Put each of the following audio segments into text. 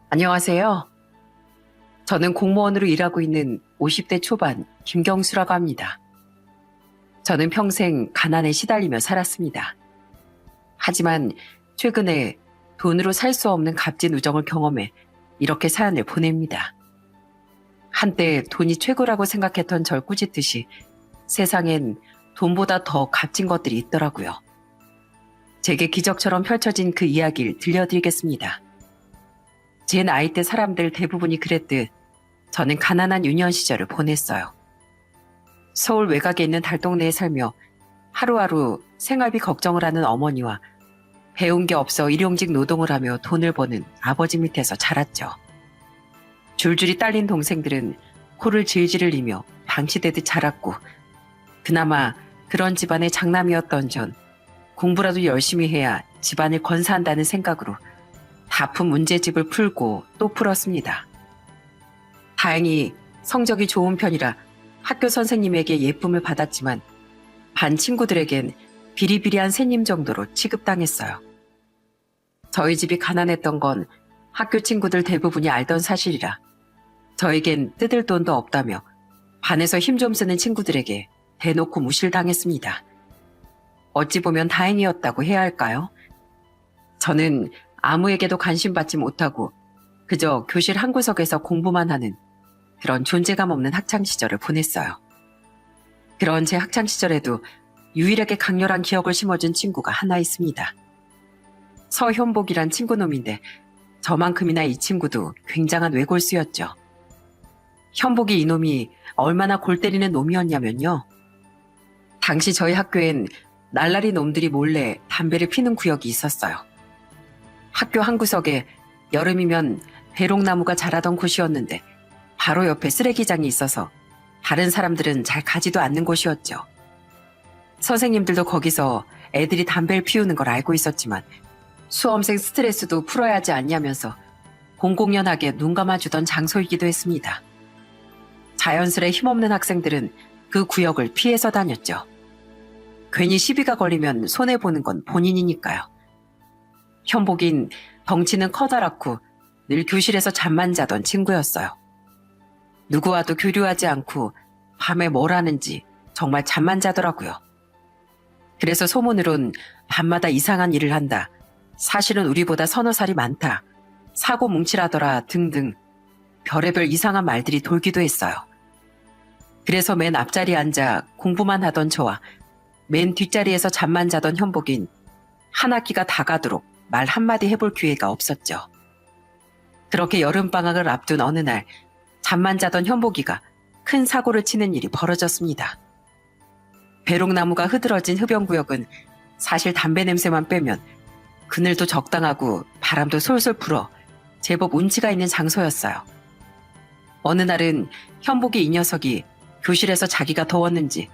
안녕하세요. 저는 공무원으로 일하고 있는 50대 초반 김경수라고 합니다. 저는 평생 가난에 시달리며 살았습니다. 하지만 최근에 돈으로 살 수 없는 값진 우정을 경험해 이렇게 사연을 보냅니다. 한때 돈이 최고라고 생각했던 절 꾸짖듯이 세상엔 돈보다 더 값진 것들이 있더라고요. 제게 기적처럼 펼쳐진 그 이야기를 들려드리겠습니다. 제 나이 때 사람들 대부분이 그랬듯 저는 가난한 유년 시절을 보냈어요. 서울 외곽에 있는 달동네에 살며 하루하루 생활비 걱정을 하는 어머니와 배운 게 없어 일용직 노동을 하며 돈을 버는 아버지 밑에서 자랐죠. 줄줄이 딸린 동생들은 코를 질질 흘리며 방치되듯 자랐고, 그나마 그런 집안의 장남이었던 전 공부라도 열심히 해야 집안을 건사한다는 생각으로 다푼 문제집을 풀고 또 풀었습니다. 다행히 성적이 좋은 편이라 학교 선생님에게 예쁨을 받았지만 반 친구들에겐 비리비리한 새님 정도로 취급당했어요. 저희 집이 가난했던 건 학교 친구들 대부분이 알던 사실이라 저에겐 뜯을 돈도 없다며 반에서 힘 좀 쓰는 친구들에게 대놓고 무실당했습니다. 어찌 보면 다행이었다고 해야 할까요? 저는 아무에게도 관심받지 못하고 그저 교실 한 구석에서 공부만 하는 그런 존재감 없는 학창시절을 보냈어요. 그런 제 학창시절에도 유일하게 강렬한 기억을 심어준 친구가 하나 있습니다. 서현복이란 친구놈인데 저만큼이나 이 친구도 굉장한 외골수였죠. 현복이 이놈이 얼마나 골 때리는 놈이었냐면요. 당시 저희 학교엔 날라리 놈들이 몰래 담배를 피는 구역이 있었어요. 학교 한 구석에 여름이면 배롱나무가 자라던 곳이었는데 바로 옆에 쓰레기장이 있어서 다른 사람들은 잘 가지도 않는 곳이었죠. 선생님들도 거기서 애들이 담배를 피우는 걸 알고 있었지만 수험생 스트레스도 풀어야 하지 않냐면서 공공연하게 눈 감아주던 장소이기도 했습니다. 자연스레 힘없는 학생들은 그 구역을 피해서 다녔죠. 괜히 시비가 걸리면 손해보는 건 본인이니까요. 현복인 덩치는 커다랗고 늘 교실에서 잠만 자던 친구였어요. 누구와도 교류하지 않고 밤에 뭘 하는지 정말 잠만 자더라고요. 그래서 소문으론 밤마다 이상한 일을 한다, 사실은 우리보다 서너 살이 많다, 사고 뭉칠하더라 등등 별의별 이상한 말들이 돌기도 했어요. 그래서 맨 앞자리에 앉아 공부만 하던 저와 맨 뒷자리에서 잠만 자던 현복인 한 학기가 다 가도록 말 한마디 해볼 기회가 없었죠. 그렇게 여름방학을 앞둔 어느 날 잠만 자던 현복이가 큰 사고를 치는 일이 벌어졌습니다. 배롱나무가 흐드러진 흡연구역은 사실 담배 냄새만 빼면 그늘도 적당하고 바람도 솔솔 불어 제법 운치가 있는 장소였어요. 어느 날은 현복이 이 녀석이 교실에서 자기가 더웠는지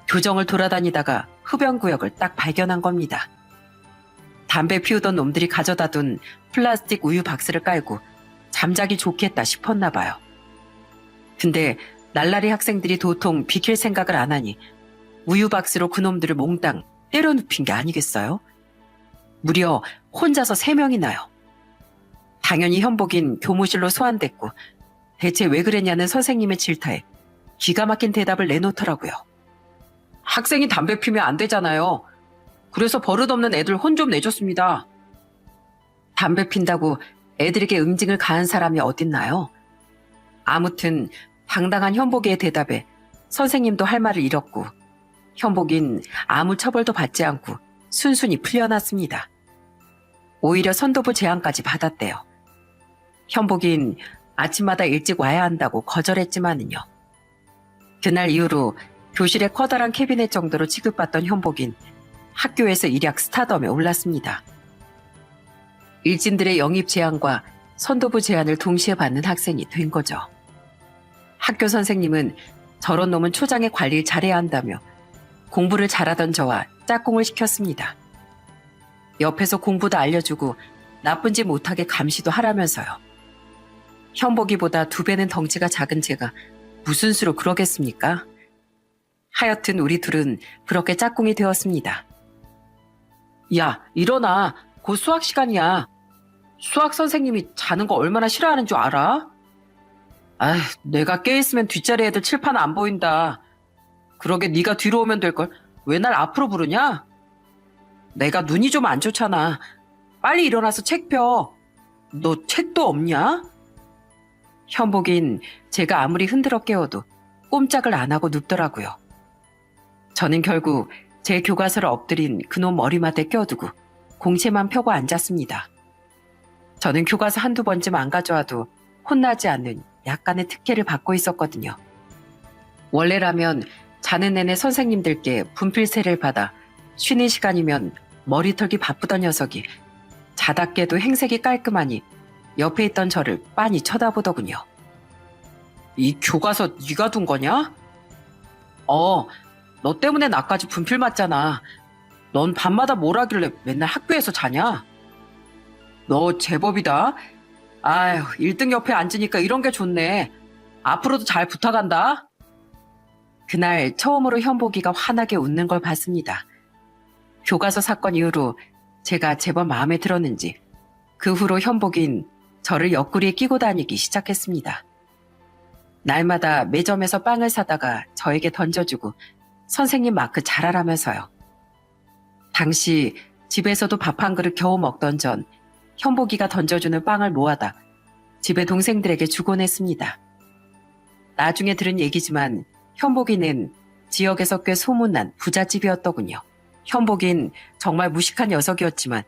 교정을 돌아다니다가 흡연구역을 딱 발견한 겁니다. 담배 피우던 놈들이 가져다 둔 플라스틱 우유 박스를 깔고 잠자기 좋겠다 싶었나 봐요. 근데 날라리 학생들이 도통 비킬 생각을 안 하니 우유 박스로 그놈들을 몽땅 때려 눕힌 게 아니겠어요? 무려 혼자서 3명이나요. 당연히 현복인 교무실로 소환됐고 대체 왜 그랬냐는 선생님의 질타에 기가 막힌 대답을 내놓더라고요. 학생이 담배 피면 안 되잖아요. 그래서 버릇없는 애들 혼 좀 내줬습니다. 담배 핀다고 애들에게 응징을 가한 사람이 어딨나요? 아무튼 당당한 현복이의 대답에 선생님도 할 말을 잃었고 현복인 아무 처벌도 받지 않고 순순히 풀려났습니다. 오히려 선도부 제안까지 받았대요. 현복인 아침마다 일찍 와야 한다고 거절했지만은요. 그날 이후로 교실의 커다란 캐비넷 정도로 취급받던 현복인 학교에서 일약 스타덤에 올랐습니다. 일진들의 영입 제안과 선도부 제안을 동시에 받는 학생이 된 거죠. 학교 선생님은 저런 놈은 초장의 관리를 잘해야 한다며 공부를 잘하던 저와 짝꿍을 시켰습니다. 옆에서 공부도 알려주고 나쁜 짓 못하게 감시도 하라면서요. 현복이보다 2배는 덩치가 작은 제가 무슨 수로 그러겠습니까? 하여튼 우리 둘은 그렇게 짝꿍이 되었습니다. 야, 일어나. 곧 수학 시간이야. 수학 선생님이 자는 거 얼마나 싫어하는 줄 알아? 아, 내가 깨있으면 뒷자리 애들 칠판 안 보인다. 그러게 네가 뒤로 오면 될걸. 왜 날 앞으로 부르냐? 내가 눈이 좀 안 좋잖아. 빨리 일어나서 책 펴. 너 책도 없냐? 현복인 제가 아무리 흔들어 깨워도 꼼짝을 안 하고 눕더라고요. 저는 결국 제 교과서를 엎드린 그놈 머리맡에 껴두고 공채만 펴고 앉았습니다. 저는 교과서 한두 번쯤 안 가져와도 혼나지 않는 약간의 특혜를 받고 있었거든요. 원래라면 자는 내내 선생님들께 분필세를 받아 쉬는 시간이면 머리 털기 바쁘던 녀석이 자다 깨도 행색이 깔끔하니 옆에 있던 저를 빤히 쳐다보더군요. 이 교과서 네가 둔 거냐? 너 때문에 나까지 분필 맞잖아. 넌 밤마다 뭘 하길래 맨날 학교에서 자냐? 너 제법이다. 아휴, 1등 옆에 앉으니까 이런 게 좋네. 앞으로도 잘 부탁한다. 그날 처음으로 현복이가 환하게 웃는 걸 봤습니다. 교과서 사건 이후로 제가 제법 마음에 들었는지 그 후로 현복인 저를 옆구리에 끼고 다니기 시작했습니다. 날마다 매점에서 빵을 사다가 저에게 던져주고 선생님 마크 잘하라면서요. 당시 집에서도 밥 한 그릇 겨우 먹던 전 현복이가 던져주는 빵을 모아다 집에 동생들에게 주곤 했습니다. 나중에 들은 얘기지만 현복이는 지역에서 꽤 소문난 부잣집이었더군요. 현복인 정말 무식한 녀석이었지만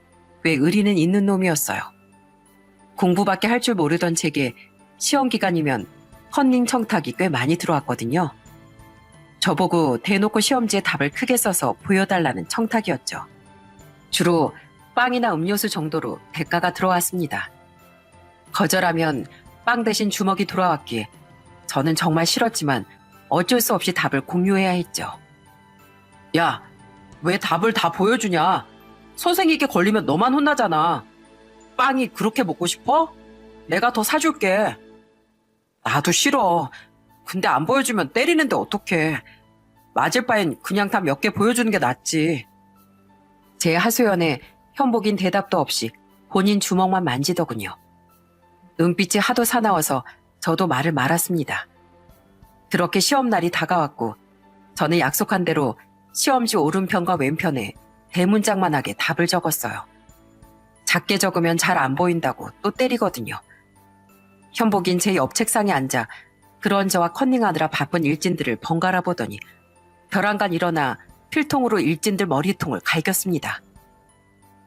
왜 의리는 있는 놈이었어요. 공부밖에 할 줄 모르던 제게 시험 기간이면 컨닝 청탁이 꽤 많이 들어왔거든요. 저보고 대놓고 시험지에 답을 크게 써서 보여달라는 청탁이었죠. 주로 빵이나 음료수 정도로 대가가 들어왔습니다. 거절하면 빵 대신 주먹이 돌아왔기에 저는 정말 싫었지만 어쩔 수 없이 답을 공유해야 했죠. 야, 왜 답을 다 보여주냐? 선생님께 걸리면 너만 혼나잖아. 빵이 그렇게 먹고 싶어? 내가 더 사줄게. 나도 싫어. 근데 안 보여주면 때리는데 어떡해. 맞을 바엔 그냥 다 몇 개 보여주는 게 낫지. 제 하소연에 현복인 대답도 없이 본인 주먹만 만지더군요. 눈빛이 하도 사나워서 저도 말을 말았습니다. 그렇게 시험날이 다가왔고 저는 약속한 대로 시험지 오른편과 왼편에 대문짝만하게 답을 적었어요. 작게 적으면 잘 안 보인다고 또 때리거든요. 현복인 제 옆 책상에 앉아 그런 저와 컨닝하느라 바쁜 일진들을 번갈아 보더니 벼랑간 일어나 필통으로 일진들 머리통을 갈겼습니다.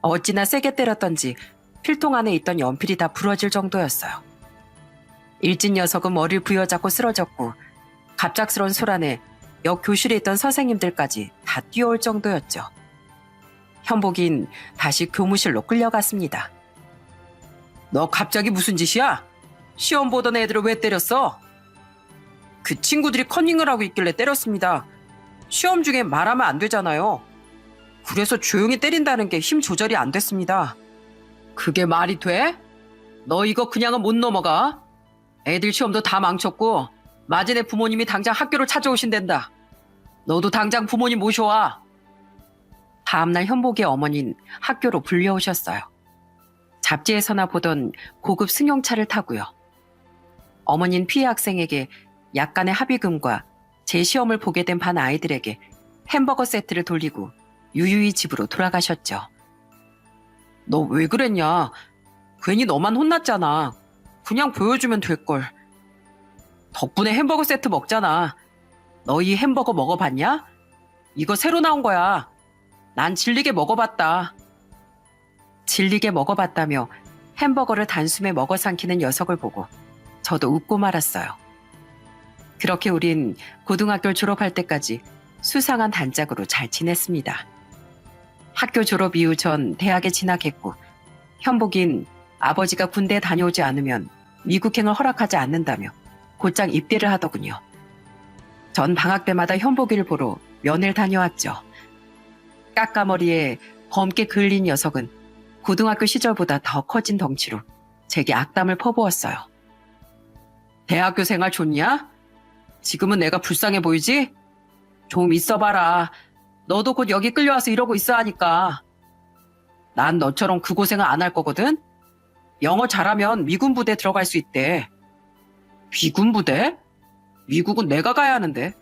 어찌나 세게 때렸던지 필통 안에 있던 연필이 다 부러질 정도였어요. 일진 녀석은 머리를 부여잡고 쓰러졌고 갑작스러운 소란에 옆 교실에 있던 선생님들까지 다 뛰어올 정도였죠. 현복인 다시 교무실로 끌려갔습니다. 너 갑자기 무슨 짓이야? 시험 보던 애들을 왜 때렸어? 그 친구들이 컨닝을 하고 있길래 때렸습니다. 시험 중에 말하면 안 되잖아요. 그래서 조용히 때린다는 게 힘 조절이 안 됐습니다. 그게 말이 돼? 너 이거 그냥은 못 넘어가. 애들 시험도 다 망쳤고 맞은 애 부모님이 당장 학교로 찾아오신댄다. 너도 당장 부모님 모셔와. 다음날 현복의 어머니는 학교로 불려오셨어요. 잡지에서나 보던 고급 승용차를 타고요. 어머니는 피해 학생에게 약간의 합의금과 제 시험을 보게 된 반 아이들에게 햄버거 세트를 돌리고 유유히 집으로 돌아가셨죠. 너 왜 그랬냐? 괜히 너만 혼났잖아. 그냥 보여주면 될걸. 덕분에 햄버거 세트 먹잖아. 너 이 햄버거 먹어봤냐? 이거 새로 나온 거야. 난 질리게 먹어봤다. 질리게 먹어봤다며 햄버거를 단숨에 먹어 삼키는 녀석을 보고 저도 웃고 말았어요. 그렇게 우린 고등학교 졸업할 때까지 수상한 단짝으로 잘 지냈습니다. 학교 졸업 이후 전 대학에 진학했고 현복인 아버지가 군대에 다녀오지 않으면 미국행을 허락하지 않는다며 곧장 입대를 하더군요. 전 방학 때마다 현복이를 보러 면회를 다녀왔죠. 까까머리에 검게 그을린 녀석은 고등학교 시절보다 더 커진 덩치로 제게 악담을 퍼부었어요. 대학교 생활 좋냐? 지금은 내가 불쌍해 보이지? 좀 있어봐라. 너도 곧 여기 끌려와서 이러고 있어 하니까. 난 너처럼 그 고생을 안 할 거거든? 영어 잘하면 미군 부대 들어갈 수 있대. 미군 부대? 미국은 내가 가야 하는데.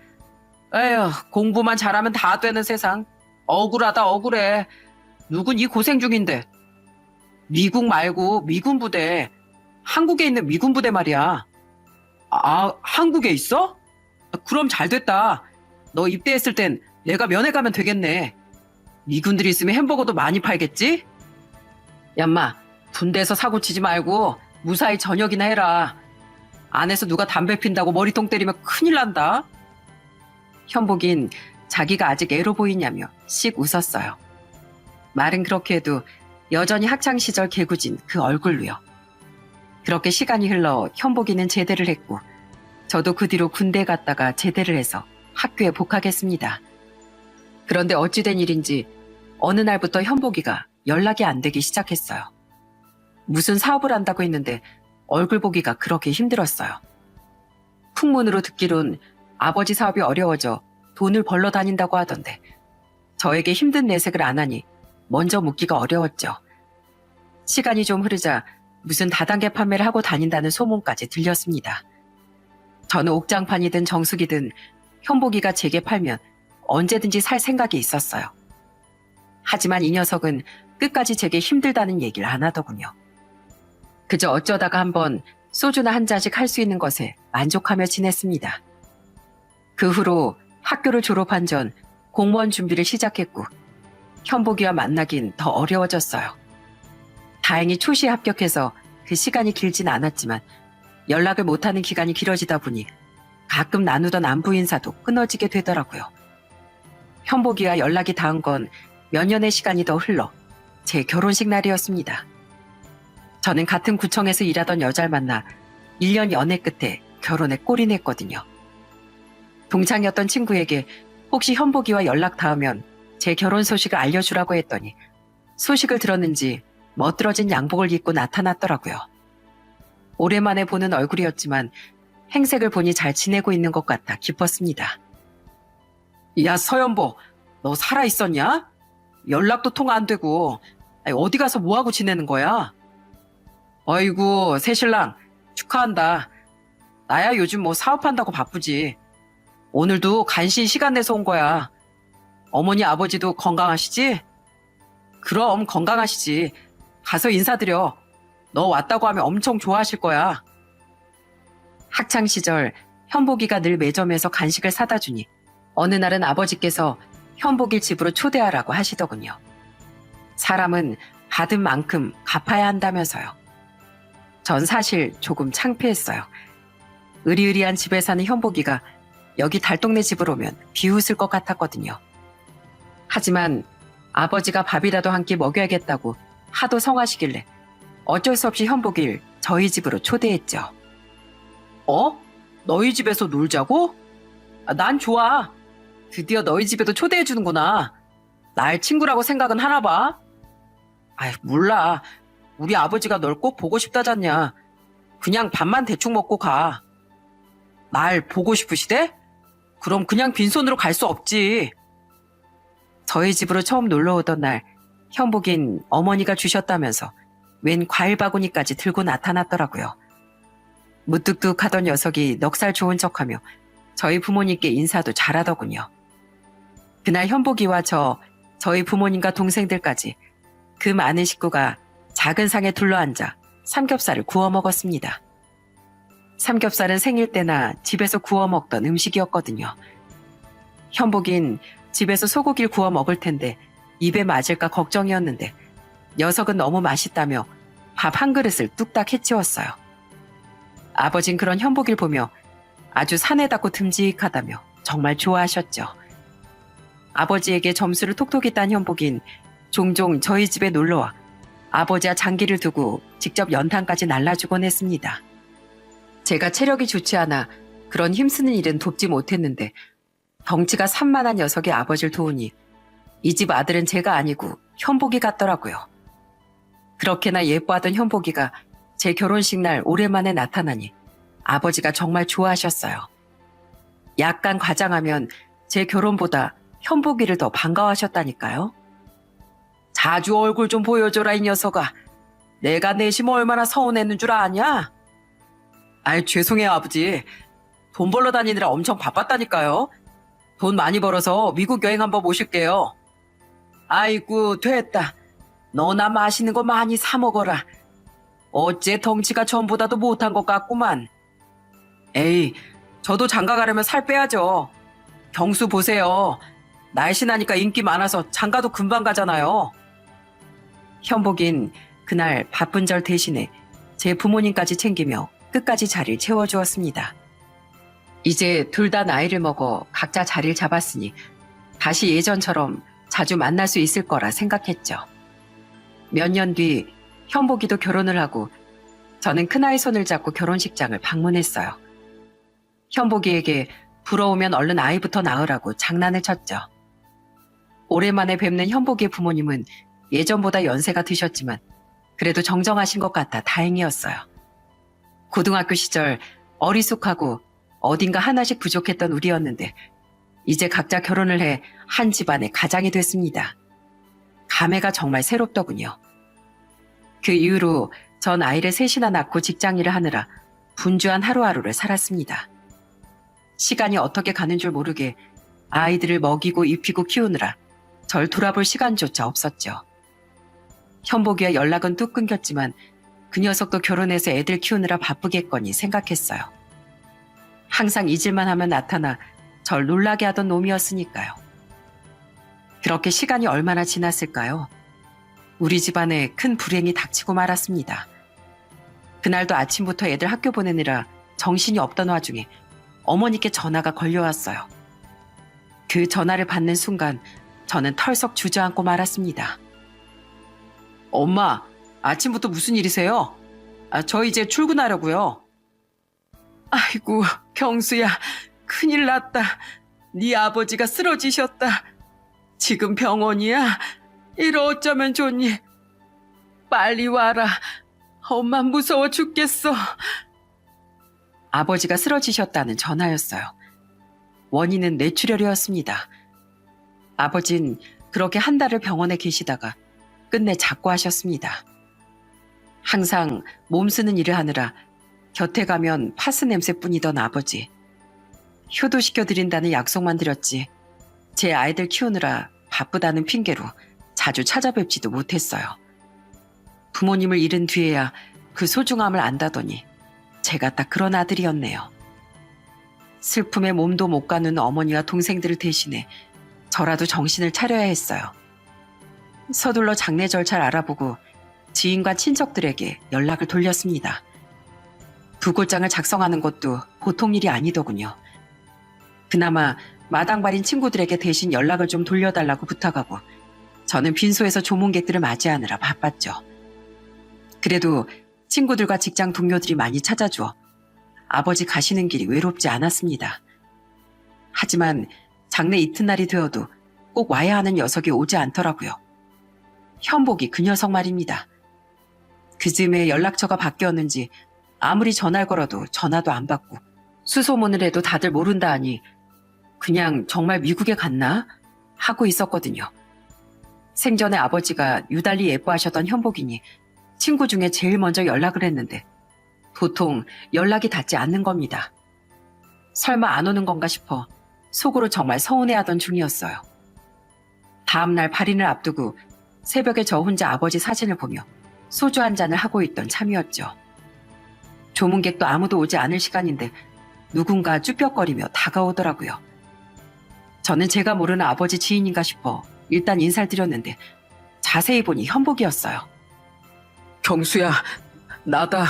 에휴, 공부만 잘하면 다 되는 세상. 억울하다, 억울해. 누군 이 고생 중인데. 미국 말고 미군 부대. 한국에 있는 미군 부대 말이야. 아, 한국에 있어? 그럼 잘 됐다. 너 입대했을 땐 내가 면회 가면 되겠네. 미군들이 있으면 햄버거도 많이 팔겠지? 얌마, 군대에서 사고 치지 말고 무사히 전역이나 해라. 안에서 누가 담배 핀다고 머리통 때리면 큰일 난다. 현복인 자기가 아직 애로 보이냐며 씩 웃었어요. 말은 그렇게 해도 여전히 학창시절 개구진 그 얼굴로요. 그렇게 시간이 흘러 현복이는 제대를 했고 저도 그 뒤로 군대에 갔다가 제대를 해서 학교에 복학했습니다. 그런데 어찌된 일인지 어느 날부터 현복이가 연락이 안 되기 시작했어요. 무슨 사업을 한다고 했는데 얼굴 보기가 그렇게 힘들었어요. 풍문으로 듣기론 아버지 사업이 어려워져 돈을 벌러 다닌다고 하던데 저에게 힘든 내색을 안 하니 먼저 묻기가 어려웠죠. 시간이 좀 흐르자 무슨 다단계 판매를 하고 다닌다는 소문까지 들렸습니다. 저는 옥장판이든 정수기든 현복이가 제게 팔면 언제든지 살 생각이 있었어요. 하지만 이 녀석은 끝까지 제게 힘들다는 얘기를 안 하더군요. 그저 어쩌다가 한번 소주나 한 잔씩 할 수 있는 것에 만족하며 지냈습니다. 그 후로 학교를 졸업한 전 공무원 준비를 시작했고 현복이와 만나긴 더 어려워졌어요. 다행히 초시에 합격해서 그 시간이 길진 않았지만 연락을 못하는 기간이 길어지다 보니 가끔 나누던 안부 인사도 끊어지게 되더라고요. 현복이와 연락이 닿은 건 몇 년의 시간이 더 흘러 제 결혼식 날이었습니다. 저는 같은 구청에서 일하던 여자를 만나 1년 연애 끝에 결혼에 꼴이 냈거든요. 동창이었던 친구에게 혹시 현복이와 연락 닿으면 제 결혼 소식을 알려주라고 했더니 소식을 들었는지 멋들어진 양복을 입고 나타났더라고요. 오랜만에 보는 얼굴이었지만 행색을 보니 잘 지내고 있는 것 같아 기뻤습니다. 야, 서연보, 너 살아있었냐? 연락도 통화 안 되고 어디 가서 뭐하고 지내는 거야? 어이구, 새신랑 축하한다. 나야 요즘 뭐 사업한다고 바쁘지. 오늘도 간신히 시간 내서 온 거야. 어머니 아버지도 건강하시지? 그럼 건강하시지. 가서 인사드려. 너 왔다고 하면 엄청 좋아하실 거야. 학창시절 현복이가 늘 매점에서 간식을 사다 주니 어느 날은 아버지께서 현복이 집으로 초대하라고 하시더군요. 사람은 받은 만큼 갚아야 한다면서요. 전 사실 조금 창피했어요. 으리으리한 집에 사는 현복이가 여기 달동네 집으로 오면 비웃을 것 같았거든요. 하지만 아버지가 밥이라도 한 끼 먹여야겠다고 하도 성하시길래 어쩔 수 없이 현복이를 저희 집으로 초대했죠. 어? 너희 집에서 놀자고? 난 좋아. 드디어 너희 집에도 초대해주는구나. 날 친구라고 생각은 하나 봐. 아이, 몰라. 우리 아버지가 널 꼭 보고 싶다잖냐. 그냥 밥만 대충 먹고 가. 날 보고 싶으시대? 그럼 그냥 빈손으로 갈 수 없지. 저희 집으로 처음 놀러 오던 날 현복인 어머니가 주셨다면서 웬 과일 바구니까지 들고 나타났더라고요. 무뚝뚝하던 녀석이 넉살 좋은 척하며 저희 부모님께 인사도 잘하더군요. 그날 현복이와 저희 부모님과 동생들까지 그 많은 식구가 작은 상에 둘러앉아 삼겹살을 구워 먹었습니다. 삼겹살은 생일 때나 집에서 구워 먹던 음식이었거든요. 현복인 집에서 소고기를 구워 먹을 텐데 입에 맞을까 걱정이었는데 녀석은 너무 맛있다며 밥 한 그릇을 뚝딱 해치웠어요. 아버진 그런 현복이를 보며 아주 사내답고 듬직하다며 정말 좋아하셨죠. 아버지에게 점수를 톡톡히 딴 현복인 종종 저희 집에 놀러와 아버지와 장기를 두고 직접 연탄까지 날라주곤 했습니다. 제가 체력이 좋지 않아 그런 힘쓰는 일은 돕지 못했는데 덩치가 산만한 녀석이 아버지를 도우니 이 집 아들은 제가 아니고 현복이 같더라고요. 그렇게나 예뻐하던 현복이가 제 결혼식 날 오랜만에 나타나니 아버지가 정말 좋아하셨어요. 약간 과장하면 제 결혼보다 현복이를 더 반가워하셨다니까요. 자주 얼굴 좀 보여줘라 이 녀석아. 내가 내시면 얼마나 서운했는 줄 아냐? 아이, 죄송해요, 아버지. 돈 벌러 다니느라 엄청 바빴다니까요. 돈 많이 벌어서 미국 여행 한번 모실게요. 아이고, 됐다. 너나 맛있는 거 많이 사 먹어라. 어째 덩치가 전보다도 못한 것 같구만. 에이, 저도 장가 가려면 살 빼야죠. 경수 보세요. 날씬하니까 인기 많아서 장가도 금방 가잖아요. 현복인 그날 바쁜 절 대신에 제 부모님까지 챙기며 끝까지 자리를 채워주었습니다. 이제 둘 다 나이를 먹어 각자 자리를 잡았으니 다시 예전처럼 자주 만날 수 있을 거라 생각했죠. 몇 년 뒤 현복이도 결혼을 하고 저는 큰아이 손을 잡고 결혼식장을 방문했어요. 현복이에게 부러우면 얼른 아이부터 낳으라고 장난을 쳤죠. 오랜만에 뵙는 현복이의 부모님은 예전보다 연세가 드셨지만 그래도 정정하신 것 같아 다행이었어요. 고등학교 시절 어리숙하고 어딘가 하나씩 부족했던 우리였는데 이제 각자 결혼을 해 한 집안의 가장이 됐습니다. 감회가 정말 새롭더군요. 그 이후로 전 아이를 셋이나 낳고 직장일을 하느라 분주한 하루하루를 살았습니다. 시간이 어떻게 가는 줄 모르게 아이들을 먹이고 입히고 키우느라 절 돌아볼 시간조차 없었죠. 현복이와 연락은 뚝 끊겼지만 그 녀석도 결혼해서 애들 키우느라 바쁘겠거니 생각했어요. 항상 잊을만 하면 나타나 절 놀라게 하던 놈이었으니까요. 그렇게 시간이 얼마나 지났을까요? 우리 집안에 큰 불행이 닥치고 말았습니다. 그날도 아침부터 애들 학교 보내느라 정신이 없던 와중에 어머니께 전화가 걸려왔어요. 그 전화를 받는 순간 저는 털썩 주저앉고 말았습니다. 엄마, 아침부터 무슨 일이세요? 저 이제 출근하려고요. 아이고, 경수야, 큰일 났다. 네 아버지가 쓰러지셨다. 지금 병원이야? 이러 어쩌면 좋니? 빨리 와라. 엄마 무서워 죽겠어. 아버지가 쓰러지셨다는 전화였어요. 원인은 뇌출혈이었습니다. 아버진 그렇게 한 달을 병원에 계시다가 끝내 작고하셨습니다. 항상 몸 쓰는 일을 하느라 곁에 가면 파스 냄새뿐이던 아버지. 효도시켜드린다는 약속만 드렸지 제 아이들 키우느라 바쁘다는 핑계로 자주 찾아뵙지도 못했어요. 부모님을 잃은 뒤에야 그 소중함을 안다더니 제가 딱 그런 아들이었네요. 슬픔에 몸도 못 가는 어머니와 동생들을 대신해 저라도 정신을 차려야 했어요. 서둘러 장례 절차를 알아보고 지인과 친척들에게 연락을 돌렸습니다. 부고장을 작성하는 것도 보통 일이 아니더군요. 그나마 마당발인 친구들에게 대신 연락을 좀 돌려달라고 부탁하고 저는 빈소에서 조문객들을 맞이하느라 바빴죠. 그래도 친구들과 직장 동료들이 많이 찾아주어 아버지 가시는 길이 외롭지 않았습니다. 하지만 장례 이튿날이 되어도 꼭 와야 하는 녀석이 오지 않더라고요. 현복이 그 녀석 말입니다. 그 즈음에 연락처가 바뀌었는지 아무리 전화를 걸어도 전화도 안 받고 수소문을 해도 다들 모른다 하니 그냥 정말 미국에 갔나? 하고 있었거든요. 생전에 아버지가 유달리 예뻐하셨던 현복이니 친구 중에 제일 먼저 연락을 했는데 도통 연락이 닿지 않는 겁니다. 설마 안 오는 건가 싶어 속으로 정말 서운해하던 중이었어요. 다음날 발인을 앞두고 새벽에 저 혼자 아버지 사진을 보며 소주 한 잔을 하고 있던 참이었죠. 조문객도 아무도 오지 않을 시간인데 누군가 쭈뼛거리며 다가오더라고요. 저는 제가 모르는 아버지 지인인가 싶어 일단 인사를 드렸는데 자세히 보니 현복이었어요. 경수야, 나다.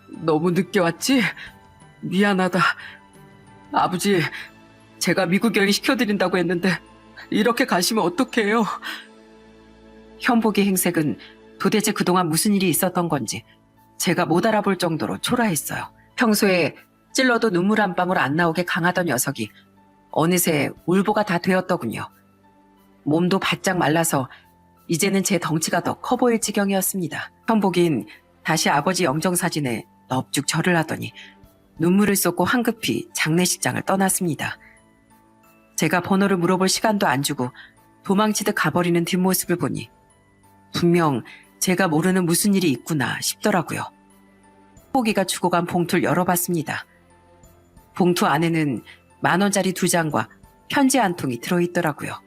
너무 늦게 왔지? 미안하다. 아버지, 제가 미국 여행 시켜드린다고 했는데 이렇게 가시면 어떡해요? 현복의 행색은 도대체 그동안 무슨 일이 있었던 건지 제가 못 알아볼 정도로 초라했어요. 평소에 찔러도 눈물 한 방울 안 나오게 강하던 녀석이 어느새 울보가 다 되었더군요. 몸도 바짝 말라서 이제는 제 덩치가 더 커 보일 지경이었습니다. 현복인 다시 아버지 영정사진에 넙죽 절을 하더니 눈물을 쏟고 황급히 장례식장을 떠났습니다. 제가 번호를 물어볼 시간도 안 주고 도망치듯 가버리는 뒷모습을 보니 분명 제가 모르는 무슨 일이 있구나 싶더라고요. 현복이가 주고 간 봉투를 열어봤습니다. 봉투 안에는 10,000원짜리 2장과 편지 한 통이 들어있더라고요.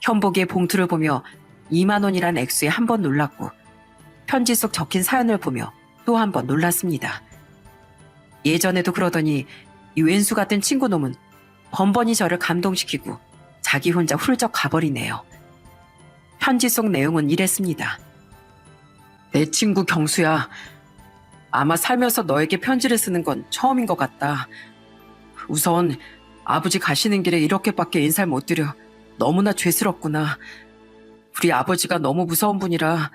현복이의 봉투를 보며 20,000원이란 액수에 한 번 놀랐고 편지 속 적힌 사연을 보며 또 한 번 놀랐습니다. 예전에도 그러더니 이 왼수 같은 친구놈은 번번이 저를 감동시키고 자기 혼자 훌쩍 가버리네요. 편지 속 내용은 이랬습니다. 내 친구 경수야. 아마 살면서 너에게 편지를 쓰는 건 처음인 것 같다. 우선 아버지 가시는 길에 이렇게밖에 인사를 못 드려 너무나 죄스럽구나. 우리 아버지가 너무 무서운 분이라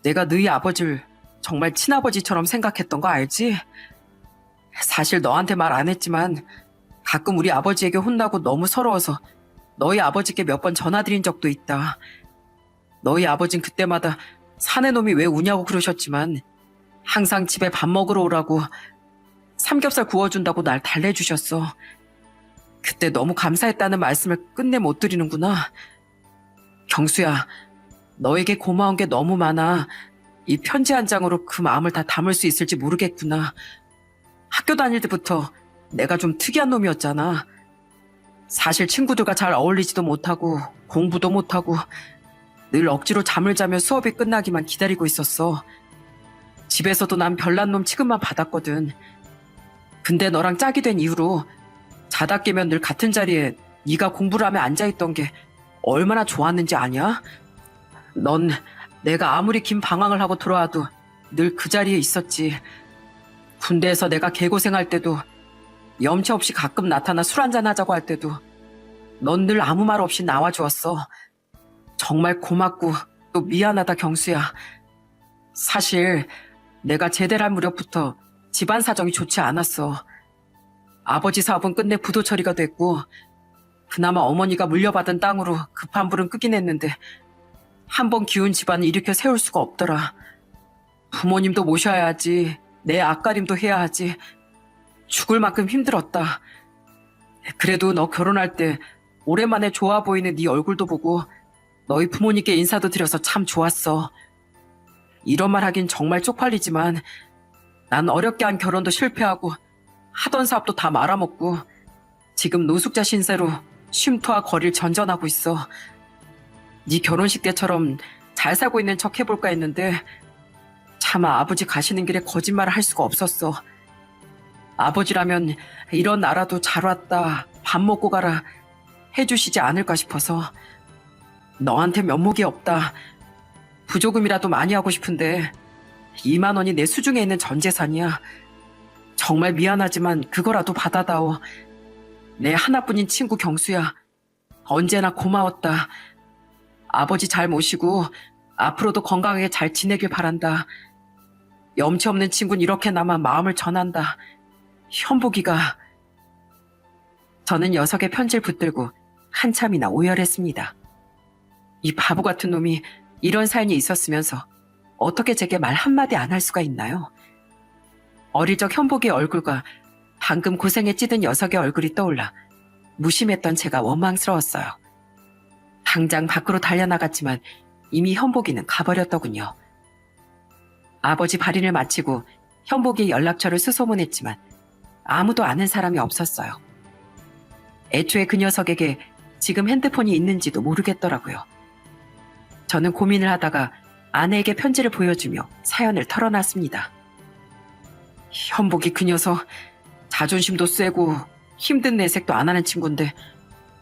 내가 너희 아버지를 정말 친아버지처럼 생각했던 거 알지? 사실 너한테 말 안 했지만 가끔 우리 아버지에게 혼나고 너무 서러워서 너희 아버지께 몇 번 전화드린 적도 있다. 너희 아버진 그때마다 사내 놈이 왜 우냐고 그러셨지만 항상 집에 밥 먹으러 오라고 삼겹살 구워준다고 날 달래주셨어. 그때 너무 감사했다는 말씀을 끝내 못 드리는구나. 경수야, 너에게 고마운 게 너무 많아. 이 편지 한 장으로 그 마음을 다 담을 수 있을지 모르겠구나. 학교 다닐 때부터 내가 좀 특이한 놈이었잖아. 사실 친구들과 잘 어울리지도 못하고 공부도 못하고 늘 억지로 잠을 자며 수업이 끝나기만 기다리고 있었어. 집에서도 난 별난 놈 취급만 받았거든. 근데 너랑 짝이 된 이후로 자다 깨면 늘 같은 자리에 네가 공부를 하며 앉아있던 게 얼마나 좋았는지 아냐? 넌 내가 아무리 긴 방황을 하고 돌아와도 늘 그 자리에 있었지. 군대에서 내가 개고생할 때도 염치 없이 가끔 나타나 술 한잔 하자고 할 때도 넌 늘 아무 말 없이 나와주었어. 정말 고맙고 또 미안하다 경수야. 사실 내가 제대를 할 무렵부터 집안 사정이 좋지 않았어. 아버지 사업은 끝내 부도 처리가 됐고 그나마 어머니가 물려받은 땅으로 급한 불은 끄긴 했는데 한 번 기운 집안을 일으켜 세울 수가 없더라. 부모님도 모셔야 하지. 내 앞가림도 해야 하지. 죽을 만큼 힘들었다. 그래도 너 결혼할 때 오랜만에 좋아 보이는 네 얼굴도 보고 너희 부모님께 인사도 드려서 참 좋았어. 이런 말 하긴 정말 쪽팔리지만 난 어렵게 한 결혼도 실패하고 하던 사업도 다 말아먹고 지금 노숙자 신세로 쉼터와 거리를 전전하고 있어. 네 결혼식 때처럼 잘 살고 있는 척 해볼까 했는데 차마 아버지 가시는 길에 거짓말을 할 수가 없었어. 아버지라면 이런 나라도 잘 왔다, 밥 먹고 가라 해주시지 않을까 싶어서. 너한테 면목이 없다. 부조금이라도 많이 하고 싶은데 20,000원이 내 수중에 있는 전 재산이야. 정말 미안하지만 그거라도 받아다오. 내 하나뿐인 친구 경수야. 언제나 고마웠다. 아버지 잘 모시고 앞으로도 건강하게 잘 지내길 바란다. 염치 없는 친구는 이렇게나마 마음을 전한다. 현복이가. 저는 녀석의 편지를 붙들고 한참이나 오열했습니다. 이 바보 같은 놈이 이런 사연이 있었으면서 어떻게 제게 말 한마디 안 할 수가 있나요? 어릴 적 현복의 얼굴과 방금 고생에 찌든 녀석의 얼굴이 떠올라 무심했던 제가 원망스러웠어요. 당장 밖으로 달려나갔지만 이미 현복이는 가버렸더군요. 아버지 발인을 마치고 현복이의 연락처를 수소문했지만 아무도 아는 사람이 없었어요. 애초에 그 녀석에게 지금 핸드폰이 있는지도 모르겠더라고요. 저는 고민을 하다가 아내에게 편지를 보여주며 사연을 털어놨습니다. 현복이 그 녀석 자존심도 세고 힘든 내색도 안 하는 친구인데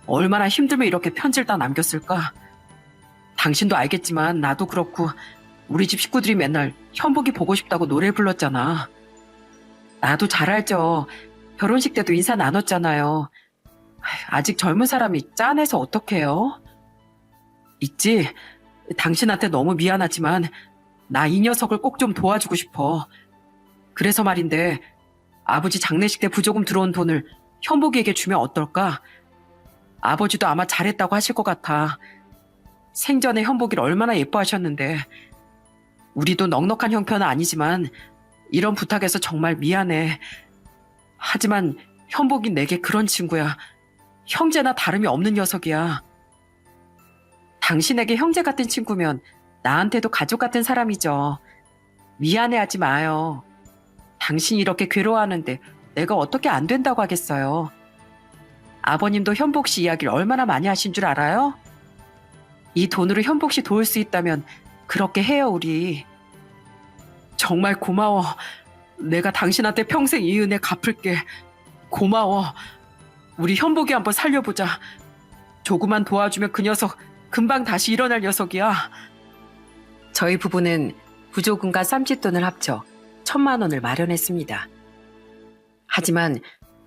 얼마나 힘들면 이렇게 편지를 다 남겼을까? 당신도 알겠지만 나도 그렇고 우리 집 식구들이 맨날 현복이 보고 싶다고 노래 불렀잖아. 나도 잘 알죠. 결혼식 때도 인사 나눴잖아요. 아직 젊은 사람이 짠해서 어떡해요? 있지. 당신한테 너무 미안하지만 나 이 녀석을 꼭 좀 도와주고 싶어. 그래서 말인데 아버지 장례식 때 부조금 들어온 돈을 현복이에게 주면 어떨까? 아버지도 아마 잘했다고 하실 것 같아. 생전에 현복이를 얼마나 예뻐하셨는데. 우리도 넉넉한 형편은 아니지만 이런 부탁해서 정말 미안해. 하지만 현복이 내게 그런 친구야. 형제나 다름이 없는 녀석이야. 당신에게 형제 같은 친구면 나한테도 가족 같은 사람이죠. 미안해하지 마요. 당신이 이렇게 괴로워하는데 내가 어떻게 안 된다고 하겠어요. 아버님도 현복 씨 이야기를 얼마나 많이 하신 줄 알아요? 이 돈으로 현복 씨 도울 수 있다면 그렇게 해요, 우리. 정말 고마워. 내가 당신한테 평생 이 은혜 갚을게. 고마워. 우리 현복이 한번 살려보자. 조금만 도와주면 그 녀석 금방 다시 일어날 녀석이야. 저희 부부는 부조금과 쌈짓돈을 합쳐 1,000만 원을 마련했습니다. 하지만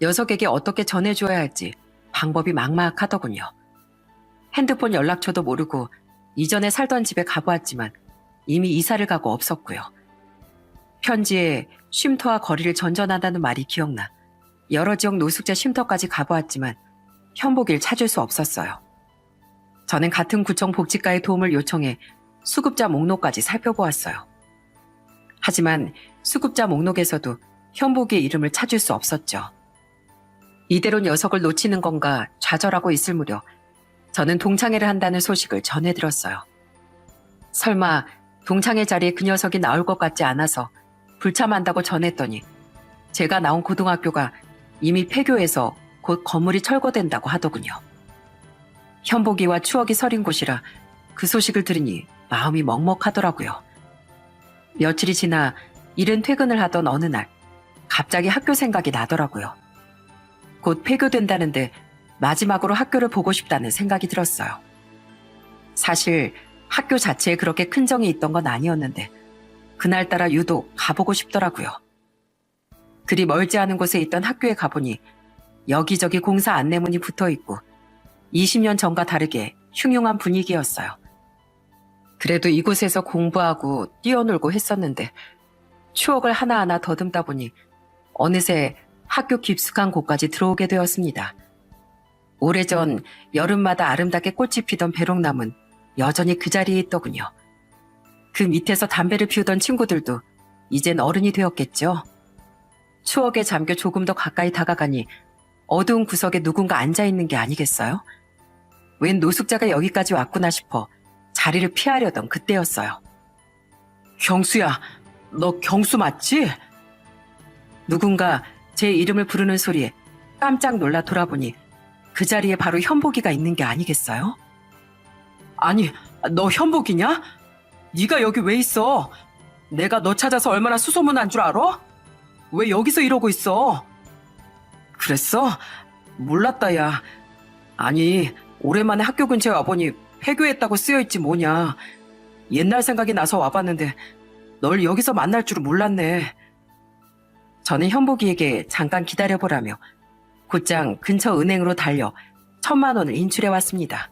녀석에게 어떻게 전해줘야 할지 방법이 막막하더군요. 핸드폰 연락처도 모르고 이전에 살던 집에 가보았지만 이미 이사를 가고 없었고요. 편지에 쉼터와 거리를 전전한다는 말이 기억나 여러 지역 노숙자 쉼터까지 가보았지만 현복이를 찾을 수 없었어요. 저는 같은 구청 복지과의 도움을 요청해 수급자 목록까지 살펴보았어요. 하지만 수급자 목록에서도 현복이의 이름을 찾을 수 없었죠. 이대로 녀석을 놓치는 건가 좌절하고 있을 무렵 저는 동창회를 한다는 소식을 전해들었어요. 설마 동창회 자리에 그 녀석이 나올 것 같지 않아서 불참한다고 전했더니 제가 나온 고등학교가 이미 폐교해서 곧 건물이 철거된다고 하더군요. 현복이와 추억이 서린 곳이라 그 소식을 들으니 마음이 먹먹하더라고요. 며칠이 지나 이른 퇴근을 하던 어느 날 갑자기 학교 생각이 나더라고요. 곧 폐교된다는데 마지막으로 학교를 보고 싶다는 생각이 들었어요. 사실 학교 자체에 그렇게 큰 정이 있던 건 아니었는데 그날따라 유독 가보고 싶더라고요. 그리 멀지 않은 곳에 있던 학교에 가보니 여기저기 공사 안내문이 붙어있고 20년 전과 다르게 흉흉한 분위기였어요. 그래도 이곳에서 공부하고 뛰어놀고 했었는데 추억을 하나하나 더듬다 보니 어느새 학교 깊숙한 곳까지 들어오게 되었습니다. 오래전 여름마다 아름답게 꽃이 피던 배롱나무는 여전히 그 자리에 있더군요. 그 밑에서 담배를 피우던 친구들도 이젠 어른이 되었겠죠. 추억에 잠겨 조금 더 가까이 다가가니 어두운 구석에 누군가 앉아있는 게 아니겠어요? 웬 노숙자가 여기까지 왔구나 싶어 자리를 피하려던 그때였어요. 경수야, 너 경수 맞지? 누군가 제 이름을 부르는 소리에 깜짝 놀라 돌아보니 그 자리에 바로 현복이가 있는 게 아니겠어요? 아니, 너 현복이냐? 네가 여기 왜 있어? 내가 너 찾아서 얼마나 수소문한 줄 알아? 왜 여기서 이러고 있어? 그랬어? 몰랐다, 야. 아니, 오랜만에 학교 근처에 와보니 폐교했다고 쓰여있지 뭐냐. 옛날 생각이 나서 와봤는데 널 여기서 만날 줄은 몰랐네. 저는 현복이에게 잠깐 기다려보라며 곧장 근처 은행으로 달려 1,000만 원을 인출해왔습니다.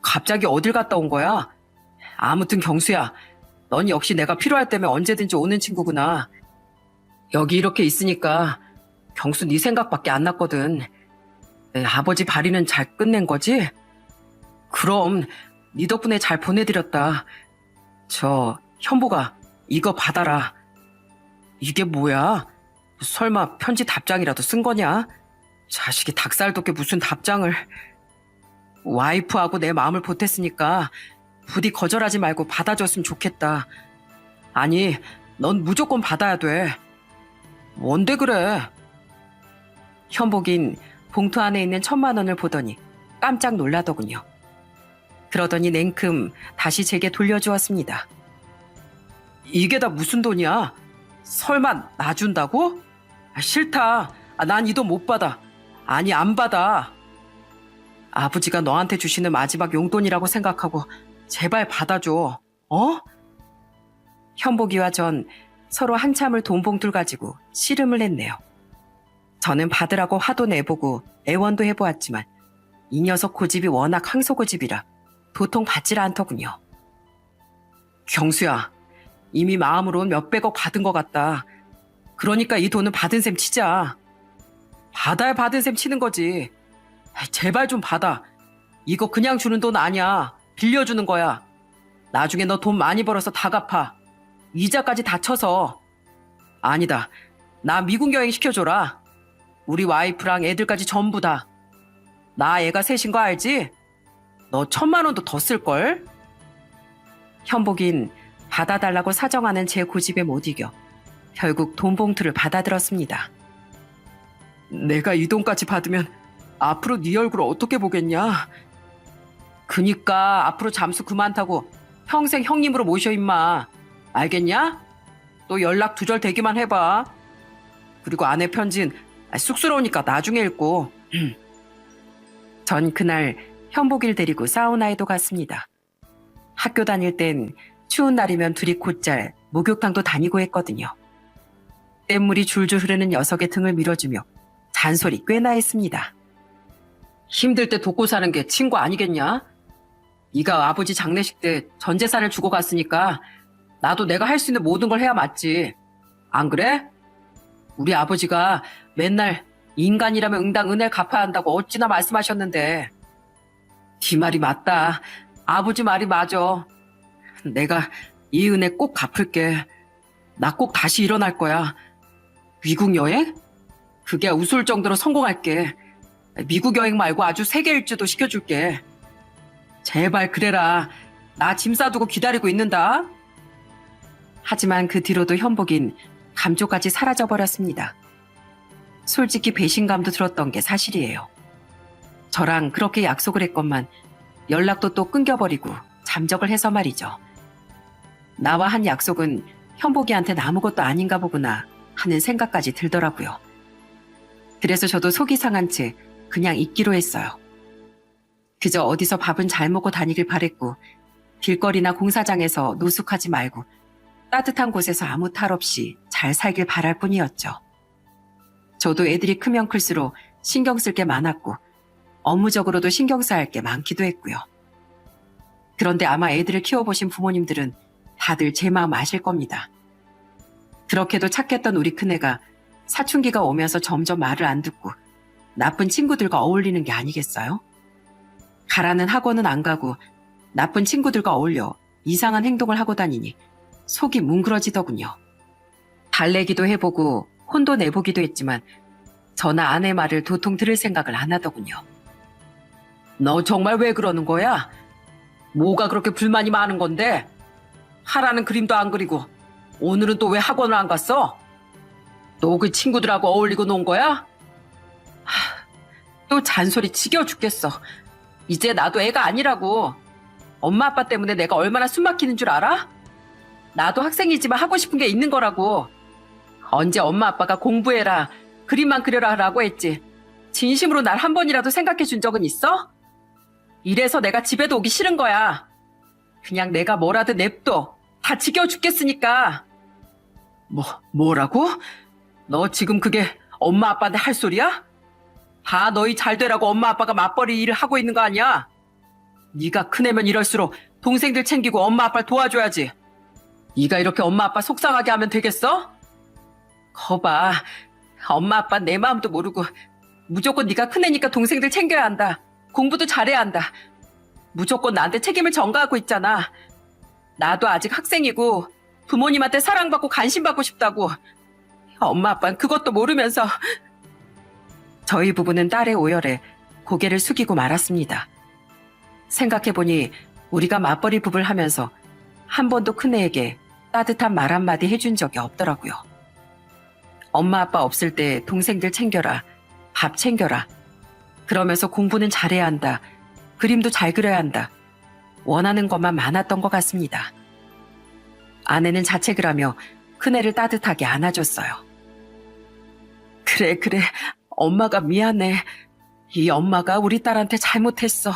갑자기 어딜 갔다 온 거야? 아무튼 경수야, 넌 역시 내가 필요할 때면 언제든지 오는 친구구나. 여기 이렇게 있으니까 경수 네 생각밖에 안 났거든. 아버지 발의는 잘 끝낸 거지? 그럼 네 덕분에 잘 보내드렸다. 저 현보가 이거 받아라. 이게 뭐야? 설마 편지 답장이라도 쓴 거냐? 자식이 닭살 돋게 무슨 답장을. 와이프하고 내 마음을 보탰으니까 부디 거절하지 말고 받아줬으면 좋겠다. 아니, 넌 무조건 받아야 돼. 뭔데 그래? 현복인 봉투 안에 있는 1,000만 원을 보더니 깜짝 놀라더군요. 그러더니 냉큼 다시 제게 돌려주었습니다. 이게 다 무슨 돈이야? 설마 나 준다고? 싫다. 난 이 돈 못 받아. 아니, 안 받아. 아버지가 너한테 주시는 마지막 용돈이라고 생각하고 제발 받아줘. 어? 현복이와 전 서로 한참을 돈 봉투를 가지고 씨름을 했네요. 저는 받으라고 화도 내보고 애원도 해보았지만 이 녀석 고집이 워낙 항소고집이라 도통 받질 않더군요. 경수야, 이미 마음으론 몇백억 받은 것 같다. 그러니까 이 돈은 받은 셈 치자. 받아야 받은 셈 치는 거지. 제발 좀 받아. 이거 그냥 주는 돈 아니야. 빌려주는 거야. 나중에 너 돈 많이 벌어서 다 갚아. 이자까지 다 쳐서. 아니다. 나 미국 여행 시켜줘라. 우리 와이프랑 애들까지 전부 다. 나 애가 셋인 거 알지? 너 1,000만 원도 더 쓸걸? 현복인 받아달라고 사정하는 제 고집에 못 이겨 결국 돈 봉투를 받아들었습니다. 내가 이 돈까지 받으면 앞으로 네 얼굴을 어떻게 보겠냐? 그니까 앞으로 잠수 그만 타고 평생 형님으로 모셔 임마. 알겠냐? 또 연락 두절되기만 해봐. 그리고 아내 편지는 쑥스러우니까 나중에 읽고. 전 그날 현복이를 데리고 사우나에도 갔습니다. 학교 다닐 땐 추운 날이면 둘이 곧잘 목욕탕도 다니고 했거든요. 뗏물이 줄줄 흐르는 녀석의 등을 밀어주며 잔소리 꽤나 했습니다. 힘들 때 돕고 사는 게 친구 아니겠냐? 네가 아버지 장례식 때 전 재산을 주고 갔으니까 나도 내가 할 수 있는 모든 걸 해야 맞지. 안 그래? 우리 아버지가 맨날 인간이라면 응당 은혜를 갚아야 한다고 어찌나 말씀하셨는데. 네 말이 맞다. 아버지 말이 맞아. 내가 이 은혜 꼭 갚을게. 나 꼭 다시 일어날 거야. 미국 여행? 그게 웃을 정도로 성공할게. 미국 여행 말고 아주 세계 일주도 시켜줄게. 제발 그래라. 나 짐 싸두고 기다리고 있는다. 하지만 그 뒤로도 현복인 감쪽같이 사라져버렸습니다. 솔직히 배신감도 들었던 게 사실이에요. 저랑 그렇게 약속을 했건만 연락도 또 끊겨버리고 잠적을 해서 말이죠. 나와 한 약속은 현복이한테는 아무것도 아닌가 보구나 하는 생각까지 들더라고요. 그래서 저도 속이 상한 채 그냥 잊기로 했어요. 그저 어디서 밥은 잘 먹고 다니길 바랬고 길거리나 공사장에서 노숙하지 말고 따뜻한 곳에서 아무 탈 없이 잘 살길 바랄 뿐이었죠. 저도 애들이 크면 클수록 신경 쓸 게 많았고 업무적으로도 신경 써야 할 게 많기도 했고요. 그런데 아마 애들을 키워보신 부모님들은 다들 제 마음 아실 겁니다. 그렇게도 착했던 우리 큰애가 사춘기가 오면서 점점 말을 안 듣고 나쁜 친구들과 어울리는 게 아니겠어요? 가라는 학원은 안 가고 나쁜 친구들과 어울려 이상한 행동을 하고 다니니 속이 뭉그러지더군요. 달래기도 해보고 혼도 내보기도 했지만 저나 아내 말을 도통 들을 생각을 안 하더군요. 너 정말 왜 그러는 거야? 뭐가 그렇게 불만이 많은 건데? 하라는 그림도 안 그리고 오늘은 또 왜 학원을 안 갔어? 너 그 친구들하고 어울리고 논 거야? 또 잔소리 지겨워 죽겠어. 이제 나도 애가 아니라고. 엄마 아빠 때문에 내가 얼마나 숨 막히는 줄 알아? 나도 학생이지만 하고 싶은 게 있는 거라고. 언제 엄마 아빠가 공부해라, 그림만 그려라 하라고 했지. 진심으로 날 한 번이라도 생각해 준 적은 있어? 이래서 내가 집에도 오기 싫은 거야. 그냥 내가 뭐라든 냅둬. 다 지겨워 죽겠으니까. 뭐라고? 너 지금 그게 엄마 아빠한테 할 소리야? 다 너희 잘 되라고 엄마 아빠가 맞벌이 일을 하고 있는 거 아니야? 네가 큰애면 이럴수록 동생들 챙기고 엄마 아빠를 도와줘야지. 네가 이렇게 엄마 아빠 속상하게 하면 되겠어? 거봐, 엄마 아빠 내 마음도 모르고 무조건 네가 큰애니까 동생들 챙겨야 한다. 공부도 잘해야 한다. 무조건 나한테 책임을 전가하고 있잖아. 나도 아직 학생이고 부모님한테 사랑받고 관심받고 싶다고. 엄마 아빠는 그것도 모르면서. 저희 부부는 딸의 오열에 고개를 숙이고 말았습니다. 생각해보니 우리가 맞벌이 부부를 하면서 한 번도 큰애에게 따뜻한 말 한마디 해준 적이 없더라고요. 엄마 아빠 없을 때 동생들 챙겨라, 밥 챙겨라, 그러면서 공부는 잘해야 한다, 그림도 잘 그려야 한다, 원하는 것만 많았던 것 같습니다. 아내는 자책을 하며 큰애를 따뜻하게 안아줬어요. 그래, 엄마가 미안해. 이 엄마가 우리 딸한테 잘못했어.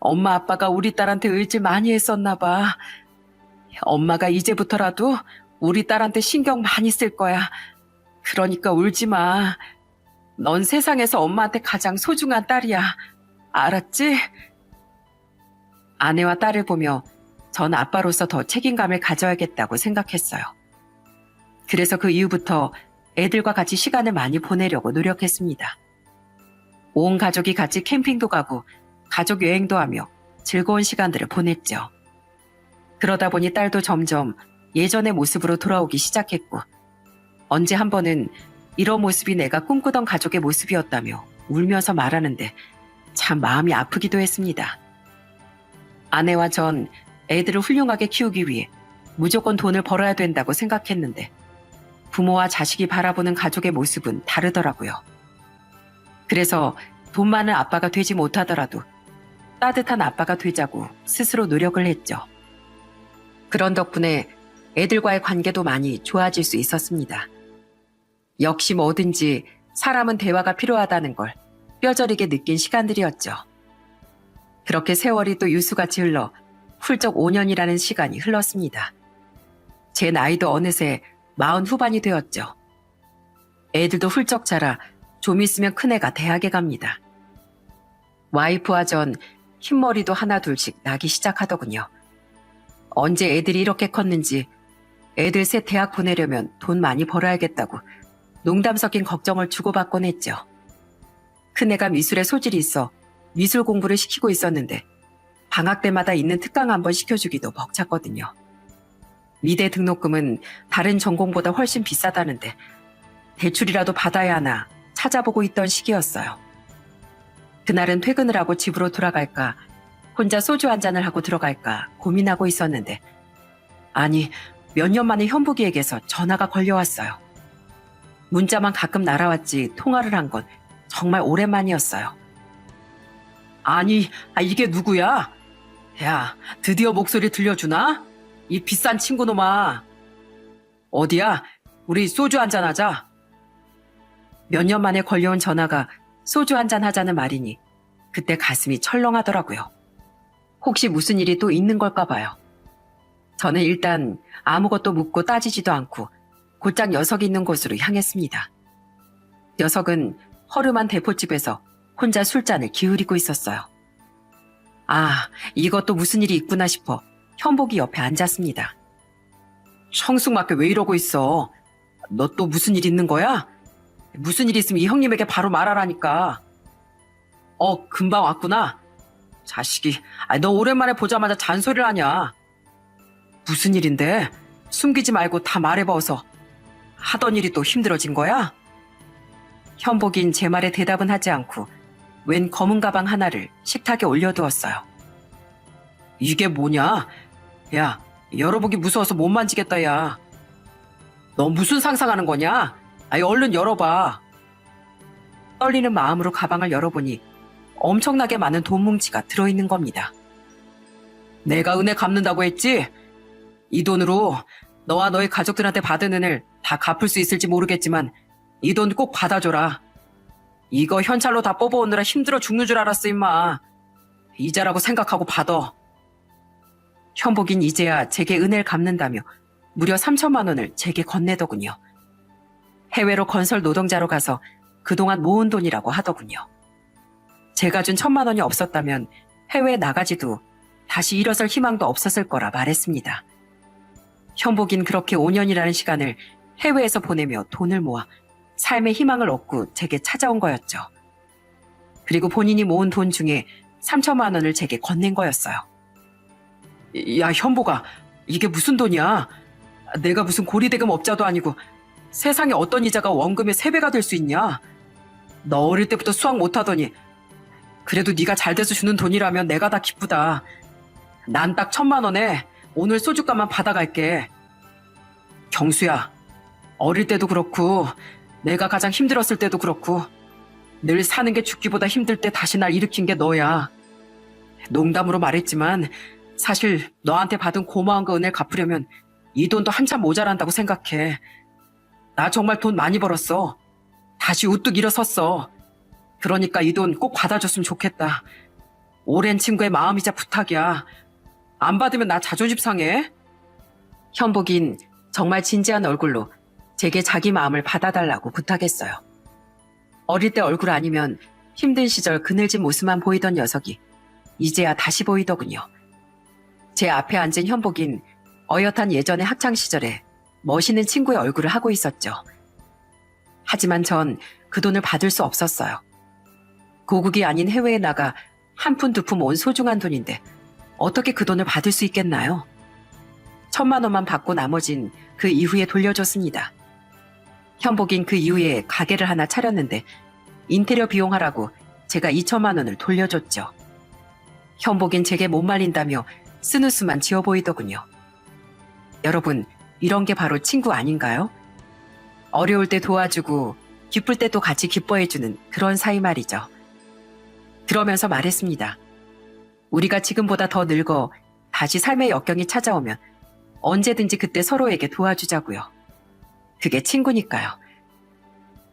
엄마 아빠가 우리 딸한테 의지 많이 했었나 봐. 엄마가 이제부터라도 우리 딸한테 신경 많이 쓸 거야. 그러니까 울지 마. 넌 세상에서 엄마한테 가장 소중한 딸이야. 알았지? 아내와 딸을 보며 전 아빠로서 더 책임감을 가져야겠다고 생각했어요. 그래서 그 이후부터 애들과 같이 시간을 많이 보내려고 노력했습니다. 온 가족이 같이 캠핑도 가고 가족 여행도 하며 즐거운 시간들을 보냈죠. 그러다 보니 딸도 점점 예전의 모습으로 돌아오기 시작했고 언제 한 번은 이런 모습이 내가 꿈꾸던 가족의 모습이었다며 울면서 말하는데 참 마음이 아프기도 했습니다. 아내와 전 애들을 훌륭하게 키우기 위해 무조건 돈을 벌어야 된다고 생각했는데 부모와 자식이 바라보는 가족의 모습은 다르더라고요. 그래서 돈 많은 아빠가 되지 못하더라도 따뜻한 아빠가 되자고 스스로 노력을 했죠. 그런 덕분에 애들과의 관계도 많이 좋아질 수 있었습니다. 역시 뭐든지 사람은 대화가 필요하다는 걸 뼈저리게 느낀 시간들이었죠. 그렇게 세월이 또 유수같이 흘러 훌쩍 5년이라는 시간이 흘렀습니다. 제 나이도 어느새 40 후반이 되었죠. 애들도 훌쩍 자라 좀 있으면 큰애가 대학에 갑니다. 와이프와 전 흰머리도 하나 둘씩 나기 시작하더군요. 언제 애들이 이렇게 컸는지 애들 셋 대학 보내려면 돈 많이 벌어야겠다고 농담 섞인 걱정을 주고받곤 했죠. 큰애가 미술에 소질이 있어 미술 공부를 시키고 있었는데 방학 때마다 있는 특강 한번 시켜주기도 벅찼거든요. 미대 등록금은 다른 전공보다 훨씬 비싸다는데 대출이라도 받아야 하나 찾아보고 있던 시기였어요. 그날은 퇴근을 하고 집으로 돌아갈까 혼자 소주 한 잔을 하고 들어갈까 고민하고 있었는데 아니 몇 년 만에 현복이에게서 전화가 걸려왔어요. 문자만 가끔 날아왔지 통화를 한 건 정말 오랜만이었어요. 아니 이게 누구야? 야 드디어 목소리 들려주나? 이 비싼 친구놈아. 어디야? 우리 소주 한잔 하자. 몇 년 만에 걸려온 전화가 소주 한잔 하자는 말이니 그때 가슴이 철렁하더라고요. 혹시 무슨 일이 또 있는 걸까 봐요. 저는 일단 아무것도 묻고 따지지도 않고 곧장 녀석이 있는 곳으로 향했습니다. 녀석은 허름한 대포집에서 혼자 술잔을 기울이고 있었어요. 아, 이것도 무슨 일이 있구나 싶어 현복이 옆에 앉았습니다. 청승맞게 왜 이러고 있어? 너 또 무슨 일 있는 거야? 무슨 일 있으면 이 형님에게 바로 말하라니까. 금방 왔구나. 자식이, 너 오랜만에 보자마자 잔소리를 하냐. 무슨 일인데? 숨기지 말고 다 말해봐 어서. 하던 일이 또 힘들어진 거야? 현복인 제 말에 대답은 하지 않고 웬 검은 가방 하나를 식탁에 올려두었어요. 이게 뭐냐? 야, 열어보기 무서워서 못 만지겠다, 야. 너 무슨 상상하는 거냐? 얼른 열어봐. 떨리는 마음으로 가방을 열어보니 엄청나게 많은 돈 뭉치가 들어있는 겁니다. 내가 은혜 갚는다고 했지? 이 돈으로 너와 너의 가족들한테 받은 은혜를 다 갚을 수 있을지 모르겠지만 이 돈 꼭 받아줘라. 이거 현찰로 다 뽑아오느라 힘들어 죽는 줄 알았어, 임마. 이자라고 생각하고 받아. 현복인 이제야 제게 은혜를 갚는다며 무려 3천만 원을 제게 건네더군요. 해외로 건설 노동자로 가서 그동안 모은 돈이라고 하더군요. 제가 준 1,000만 원이 없었다면 해외에 나가지도 다시 일어설 희망도 없었을 거라 말했습니다. 현복인 그렇게 5년이라는 시간을 해외에서 보내며 돈을 모아 삶의 희망을 얻고 제게 찾아온 거였죠. 그리고 본인이 모은 돈 중에 3천만 원을 제게 건넨 거였어요. 야, 현복아, 이게 무슨 돈이야? 내가 무슨 고리대금 업자도 아니고 세상에 어떤 이자가 원금의 3배가 될 수 있냐? 너 어릴 때부터 수학 못하더니 그래도 네가 잘 돼서 주는 돈이라면 내가 다 기쁘다. 난 딱 1,000만 원에 오늘 소주값만 받아갈게. 경수야, 어릴 때도 그렇고 내가 가장 힘들었을 때도 그렇고 늘 사는 게 죽기보다 힘들 때 다시 날 일으킨 게 너야. 농담으로 말했지만 사실 너한테 받은 고마운 거 은혜를 갚으려면 이 돈도 한참 모자란다고 생각해. 나 정말 돈 많이 벌었어. 다시 우뚝 일어섰어. 그러니까 이 돈 꼭 받아줬으면 좋겠다. 오랜 친구의 마음이자 부탁이야. 안 받으면 나 자존심 상해. 현복인 정말 진지한 얼굴로 제게 자기 마음을 받아달라고 부탁했어요. 어릴 때 얼굴 아니면 힘든 시절 그늘진 모습만 보이던 녀석이 이제야 다시 보이더군요. 제 앞에 앉은 현복인 어엿한 예전의 학창시절에 멋있는 친구의 얼굴을 하고 있었죠. 하지만 전 그 돈을 받을 수 없었어요. 고국이 아닌 해외에 나가 한 푼 두 푼 모은 소중한 돈인데 어떻게 그 돈을 받을 수 있겠나요? 1,000만 원만 받고 나머진 그 이후에 돌려줬습니다. 현복인 그 이후에 가게를 하나 차렸는데 인테리어 비용하라고 제가 2천만 원을 돌려줬죠. 현복인 제게 못 말린다며 쓴웃음만 지어 보이더군요. 여러분, 이런 게 바로 친구 아닌가요? 어려울 때 도와주고 기쁠 때 또 같이 기뻐해주는 그런 사이 말이죠. 그러면서 말했습니다. 우리가 지금보다 더 늙어 다시 삶의 역경이 찾아오면 언제든지 그때 서로에게 도와주자고요. 그게 친구니까요.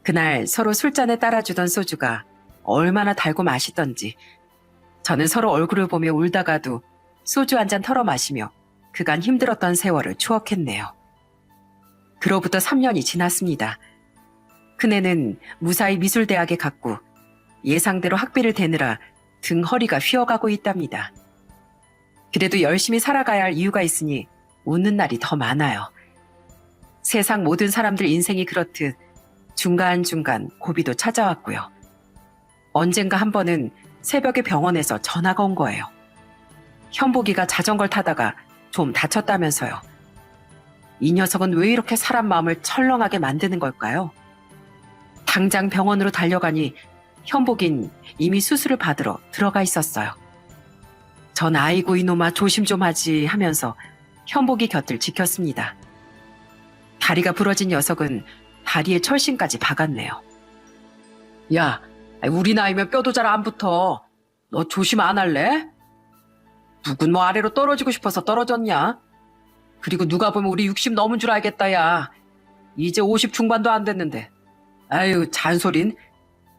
그날 서로 술잔에 따라주던 소주가 얼마나 달고 맛있던지 저는 서로 얼굴을 보며 울다가도 소주 한 잔 털어 마시며 그간 힘들었던 세월을 추억했네요. 그로부터 3년이 지났습니다. 큰애는 무사히 미술대학에 갔고 예상대로 학비를 대느라 등 허리가 휘어가고 있답니다. 그래도 열심히 살아가야 할 이유가 있으니 웃는 날이 더 많아요. 세상 모든 사람들 인생이 그렇듯 중간중간 고비도 찾아왔고요. 언젠가 한 번은 새벽에 병원에서 전화가 온 거예요. 현복이가 자전거를 타다가 좀 다쳤다면서요. 이 녀석은 왜 이렇게 사람 마음을 철렁하게 만드는 걸까요? 당장 병원으로 달려가니 현복인 이미 수술을 받으러 들어가 있었어요. 전 아이고 이놈아 조심 좀 하지 하면서 현복이 곁을 지켰습니다. 다리가 부러진 녀석은 다리에 철심까지 박았네요. 야, 우리 나이면 뼈도 잘 안 붙어. 너 조심 안 할래? 누군 뭐 아래로 떨어지고 싶어서 떨어졌냐? 그리고 누가 보면 우리 60 넘은 줄 알겠다, 야. 이제 50 중반도 안 됐는데. 아유, 잔소린.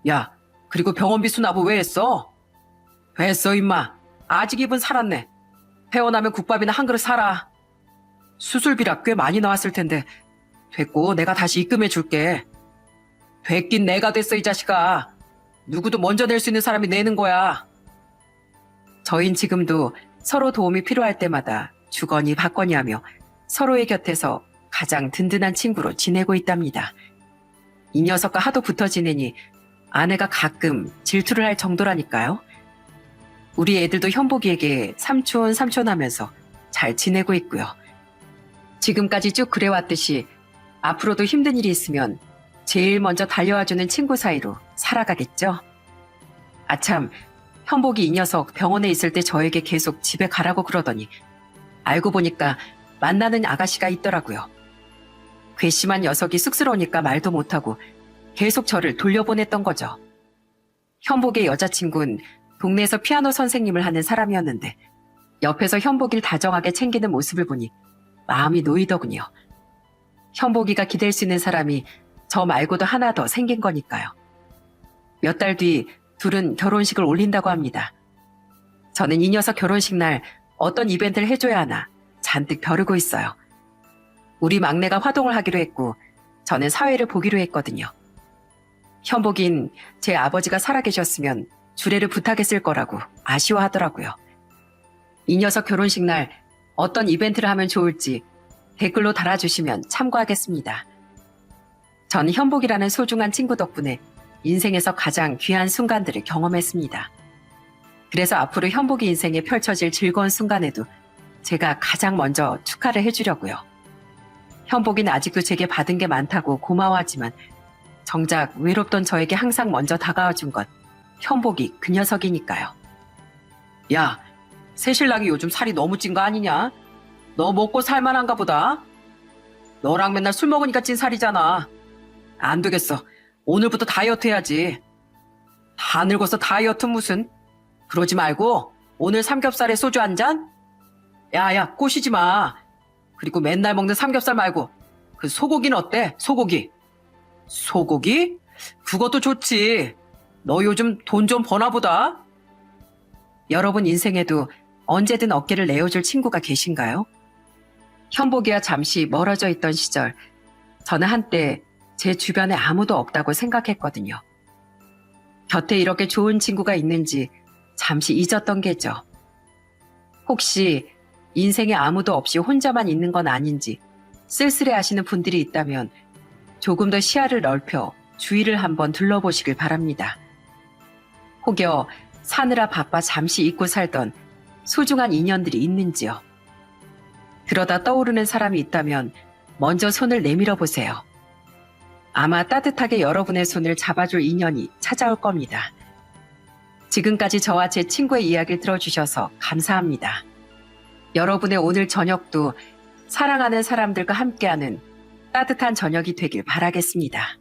야, 그리고 병원비 수납은 왜 했어? 했어, 임마. 아직 입은 살았네. 퇴원하면 국밥이나 한 그릇 사라. 수술비라 꽤 많이 나왔을 텐데. 됐고, 내가 다시 입금해 줄게. 됐긴 내가 됐어, 이 자식아. 누구도 먼저 낼 수 있는 사람이 내는 거야. 저흰 지금도 서로 도움이 필요할 때마다 주거니 받거니 하며 서로의 곁에서 가장 든든한 친구로 지내고 있답니다. 이 녀석과 하도 붙어 지내니 아내가 가끔 질투를 할 정도라니까요. 우리 애들도 현복이에게 삼촌 삼촌 하면서 잘 지내고 있고요. 지금까지 쭉 그래왔듯이 앞으로도 힘든 일이 있으면 제일 먼저 달려와주는 친구 사이로 살아가겠죠. 아참, 현복이 이 녀석 병원에 있을 때 저에게 계속 집에 가라고 그러더니 알고 보니까 만나는 아가씨가 있더라고요. 괘씸한 녀석이 쑥스러우니까 말도 못하고 계속 저를 돌려보냈던 거죠. 현복의 여자친구는 동네에서 피아노 선생님을 하는 사람이었는데 옆에서 현복이를 다정하게 챙기는 모습을 보니 마음이 놓이더군요. 현복이가 기댈 수 있는 사람이 저 말고도 하나 더 생긴 거니까요. 몇 달 뒤 둘은 결혼식을 올린다고 합니다. 저는 이 녀석 결혼식 날 어떤 이벤트를 해줘야 하나 잔뜩 벼르고 있어요. 우리 막내가 화동을 하기로 했고 저는 사회를 보기로 했거든요. 현복인 제 아버지가 살아계셨으면 주례를 부탁했을 거라고 아쉬워하더라고요. 이 녀석 결혼식 날 어떤 이벤트를 하면 좋을지 댓글로 달아주시면 참고하겠습니다. 전 현복이라는 소중한 친구 덕분에 인생에서 가장 귀한 순간들을 경험했습니다. 그래서 앞으로 현복이 인생에 펼쳐질 즐거운 순간에도 제가 가장 먼저 축하를 해주려고요. 현복이는 아직도 제게 받은 게 많다고 고마워하지만 정작 외롭던 저에게 항상 먼저 다가와준 건 현복이 그 녀석이니까요. 야, 새신랑이 요즘 살이 너무 찐 거 아니냐? 너 먹고 살만한가 보다. 너랑 맨날 술 먹으니까 찐 살이잖아. 안 되겠어. 오늘부터 다이어트 해야지. 다 늙어서 다이어트 무슨. 그러지 말고 오늘 삼겹살에 소주 한 잔? 야야, 꼬시지 마. 그리고 맨날 먹는 삼겹살 말고 그 소고기는 어때? 소고기. 소고기? 그것도 좋지. 너 요즘 돈 좀 버나 보다. 여러분 인생에도 언제든 어깨를 내어줄 친구가 계신가요? 현복이와 잠시 멀어져 있던 시절 저는 한때 제 주변에 아무도 없다고 생각했거든요. 곁에 이렇게 좋은 친구가 있는지 잠시 잊었던 게죠. 혹시 인생에 아무도 없이 혼자만 있는 건 아닌지 쓸쓸해하시는 분들이 있다면 조금 더 시야를 넓혀 주위를 한번 둘러보시길 바랍니다. 혹여 사느라 바빠 잠시 잊고 살던 소중한 인연들이 있는지요. 그러다 떠오르는 사람이 있다면 먼저 손을 내밀어 보세요. 아마 따뜻하게 여러분의 손을 잡아줄 인연이 찾아올 겁니다. 지금까지 저와 제 친구의 이야기를 들어주셔서 감사합니다. 여러분의 오늘 저녁도 사랑하는 사람들과 함께하는 따뜻한 저녁이 되길 바라겠습니다.